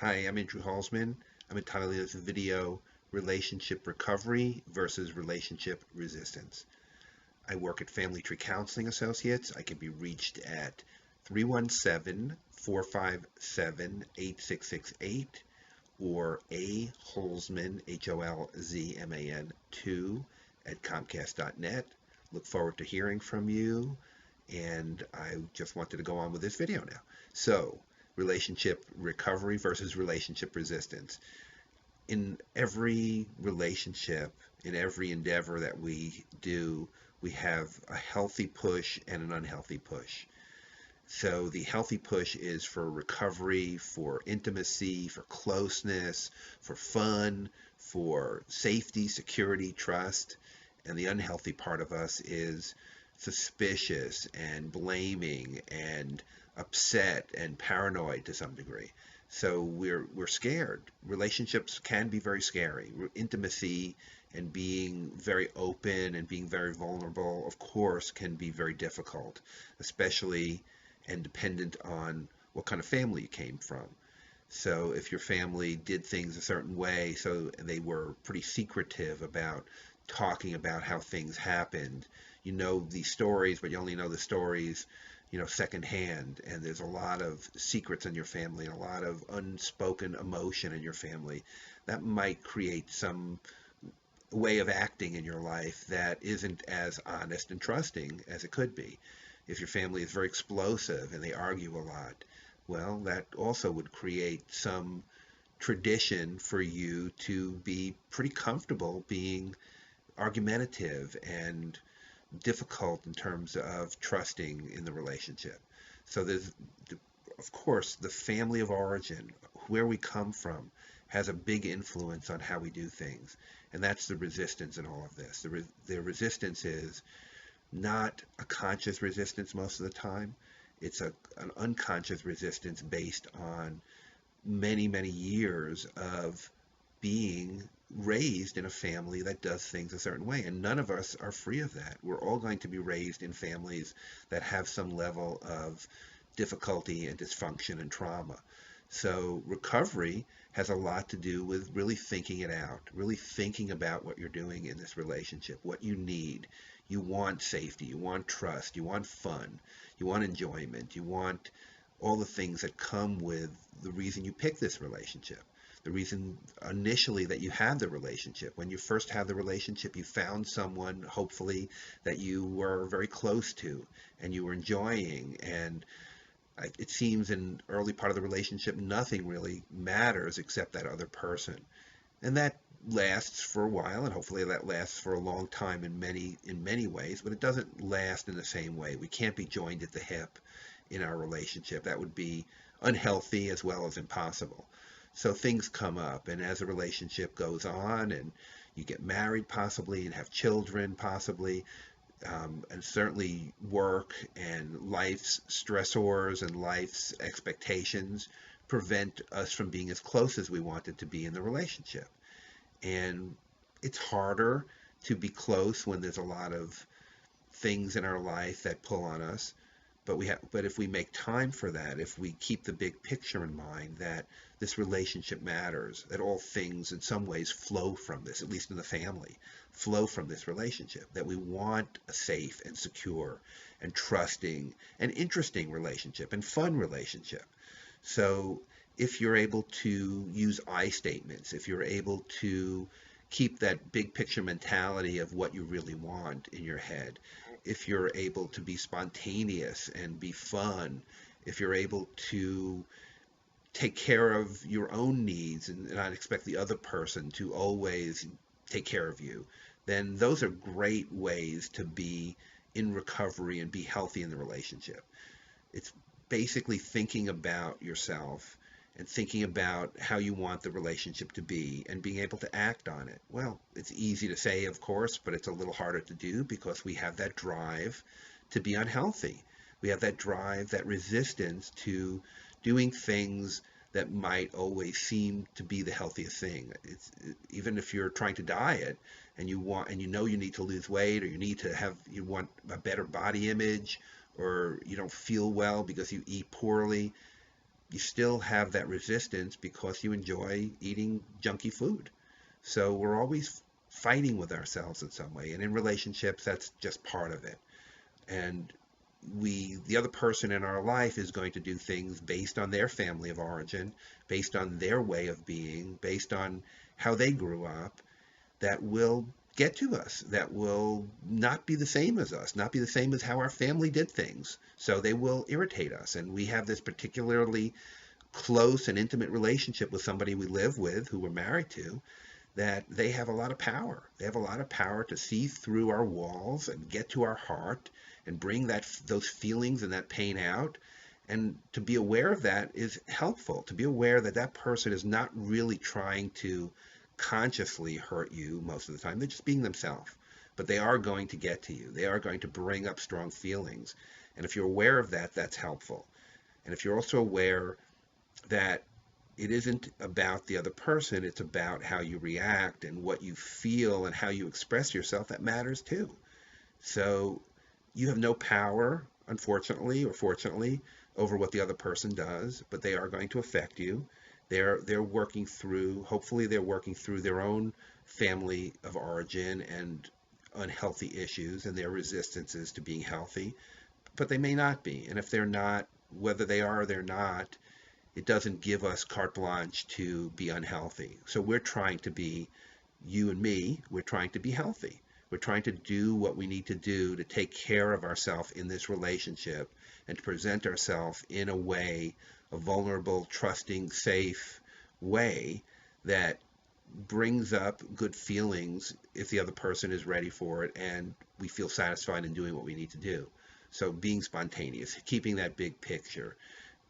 Hi, I'm Andrew Halsman. I'm entitling this video Relationship Recovery versus Relationship Resistance. I work at Family Tree Counseling Associates. I can be reached at 317-457-8668 or A Holzman, Holzman 2 at Comcast.net. Look forward to hearing from you, and I just wanted to go on with this video now. So, relationship recovery versus relationship resistance. In every relationship, in every endeavor that we do, we have a healthy push and an unhealthy push. So the healthy push is for recovery, for intimacy, for closeness, for fun, for safety, security, trust. And the unhealthy part of us is suspicious and blaming and upset and paranoid to some degree. So we're scared. Relationships can be very scary. Intimacy and being very open and being very vulnerable, of course, can be very difficult, especially and dependent on what kind of family you came from. So if your family did things a certain way, so they were pretty secretive about talking about how things happened, you know these stories, but you only know the stories, secondhand, and there's a lot of secrets in your family, a lot of unspoken emotion in your family, that might create some way of acting in your life that isn't as honest and trusting as it could be. If your family is very explosive and they argue a lot, well, that also would create some tradition for you to be pretty comfortable being argumentative and difficult in terms of trusting in the relationship. So there's, of course, the family of origin, where we come from, has a big influence on how we do things. And that's the resistance in all of this. The resistance is not a conscious resistance most of the time. It's an unconscious resistance based on many, many years of being raised in a family that does things a certain way. And none of us are free of that. We're all going to be raised in families that have some level of difficulty and dysfunction and trauma. So recovery has a lot to do with really thinking it out, really thinking about what you're doing in this relationship, what you need. You want safety, you want trust, you want fun, you want enjoyment, you want all the things that come with the reason you pick this relationship. The reason initially that you have the relationship. When you first have the relationship, you found someone, hopefully, that you were very close to and you were enjoying. And it seems in early part of the relationship, nothing really matters except that other person. And that lasts for a while, and hopefully that lasts for a long time in many ways, but it doesn't last in the same way. We can't be joined at the hip in our relationship. That would be unhealthy as well as impossible. So things come up, and as a relationship goes on, and you get married possibly, and have children possibly, and certainly work and life's stressors and life's expectations prevent us from being as close as we wanted to be in the relationship. And it's harder to be close when there's a lot of things in our life that pull on us. But if we make time for that, if we keep the big picture in mind that this relationship matters, that all things in some ways flow from this, at least in the family, flow from this relationship, that we want a safe and secure and trusting and interesting relationship and fun relationship. So if you're able to use I statements, if you're able to keep that big picture mentality of what you really want in your head, if you're able to be spontaneous and be fun, if you're able to take care of your own needs and not expect the other person to always take care of you, then those are great ways to be in recovery and be healthy in the relationship. It's basically thinking about yourself and thinking about how you want the relationship to be and being able to act on it. Well, it's easy to say, of course, but it's a little harder to do because we have that drive to be unhealthy. We have that drive, that resistance to doing things that might always seem to be the healthiest thing. Even if you're trying to diet and you know you need to lose weight, or you want a better body image, or you don't feel well because you eat poorly, you still have that resistance because you enjoy eating junky food. So we're always fighting with ourselves in some way. And in relationships, that's just part of it. And the other person in our life is going to do things based on their family of origin, based on their way of being, based on how they grew up, that will get to us, that will not be the same as us, not be the same as how our family did things. So they will irritate us. And we have this particularly close and intimate relationship with somebody we live with, who we're married to, that they have a lot of power. They have a lot of power to see through our walls and get to our heart and bring those feelings and that pain out. And to be aware of that is helpful. To be aware that that person is not really trying to consciously hurt you most of the time. They're just being themselves. But they are going to get to you. They are going to bring up strong feelings. And if you're aware of that, that's helpful. And if you're also aware that it isn't about the other person, it's about how you react and what you feel and how you express yourself, that matters too. So you have no power, unfortunately or fortunately, over what the other person does, but they are going to affect you. They're working through, hopefully they're working through their own family of origin and unhealthy issues and their resistances to being healthy, but they may not be. And if they're not, whether they are or they're not, it doesn't give us carte blanche to be unhealthy. So we're trying to be, you and me, we're trying to be healthy. We're trying to do what we need to do to take care of ourselves in this relationship and to present ourselves in a way, a vulnerable, trusting, safe way that brings up good feelings if the other person is ready for it and we feel satisfied in doing what we need to do. So being spontaneous, keeping that big picture,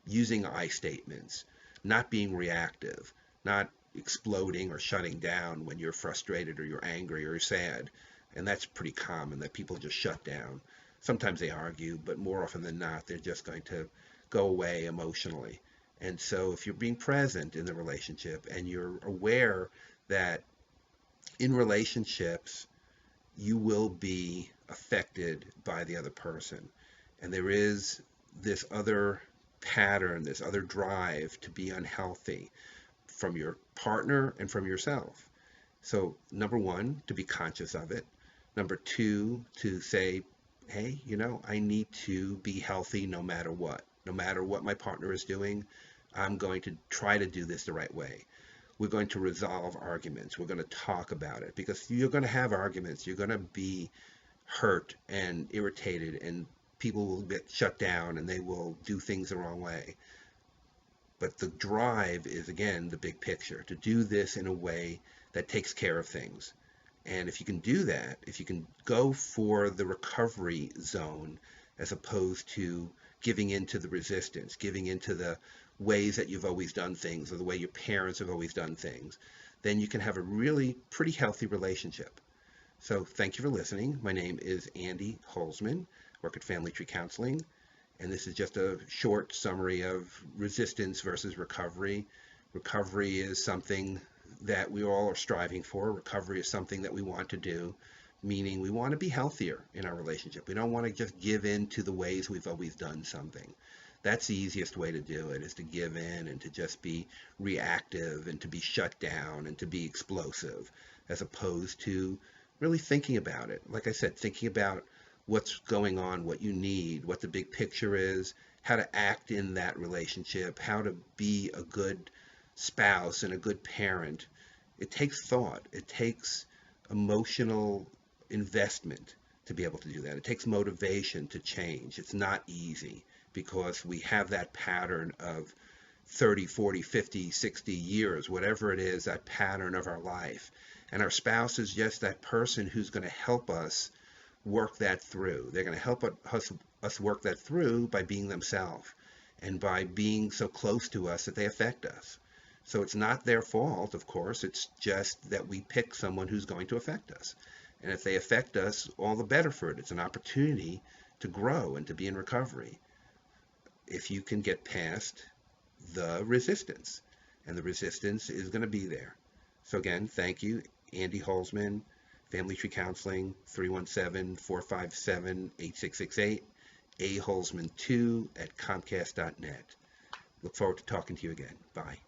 using I statements, not being reactive, not exploding or shutting down when you're frustrated or you're angry or you're sad. And that's pretty common, that people just shut down. Sometimes they argue, but more often than not, they're just going to go away emotionally. And so if you're being present in the relationship and you're aware that in relationships, you will be affected by the other person. And there is this other pattern, this other drive to be unhealthy from your partner and from yourself. So, number one, to be conscious of it. Number two, to say, hey, I need to be healthy no matter what. No matter what my partner is doing, I'm going to try to do this the right way. We're going to resolve arguments. We're going to talk about it because you're going to have arguments. You're going to be hurt and irritated, and people will get shut down and they will do things the wrong way. But the drive is, again, the big picture, to do this in a way that takes care of things. And if you can do that, if you can go for the recovery zone as opposed to giving into the resistance, giving into the ways that you've always done things or the way your parents have always done things, then you can have a really pretty healthy relationship. So thank you for listening. My name is Andy Holzman, work at Family Tree Counseling, and this is just a short summary of resistance versus recovery. Recovery is something that we all are striving for. Recovery is something that we want to do, meaning we want to be healthier in our relationship. We don't want to just give in to the ways we've always done something. That's the easiest way to do it, is to give in and to just be reactive and to be shut down and to be explosive, as opposed to really thinking about it. Like I said, thinking about what's going on, what you need, what the big picture is, how to act in that relationship, how to be a good spouse and a good parent. It takes thought. It takes emotional investment to be able to do that. It takes motivation to change. It's not easy because we have that pattern of 30, 40, 50, 60 years, whatever it is, that pattern of our life. And our spouse is just that person who's going to help us work that through. They're going to help us work that through by being themselves and by being so close to us that they affect us. So it's not their fault, of course. It's just that we pick someone who's going to affect us. And if they affect us, all the better for it. It's an opportunity to grow and to be in recovery if you can get past the resistance. And the resistance is going to be there. So again, thank you. Andy Holzman, Family Tree Counseling, 317-457-8668, aholzman2@comcast.net. Look forward to talking to you again. Bye.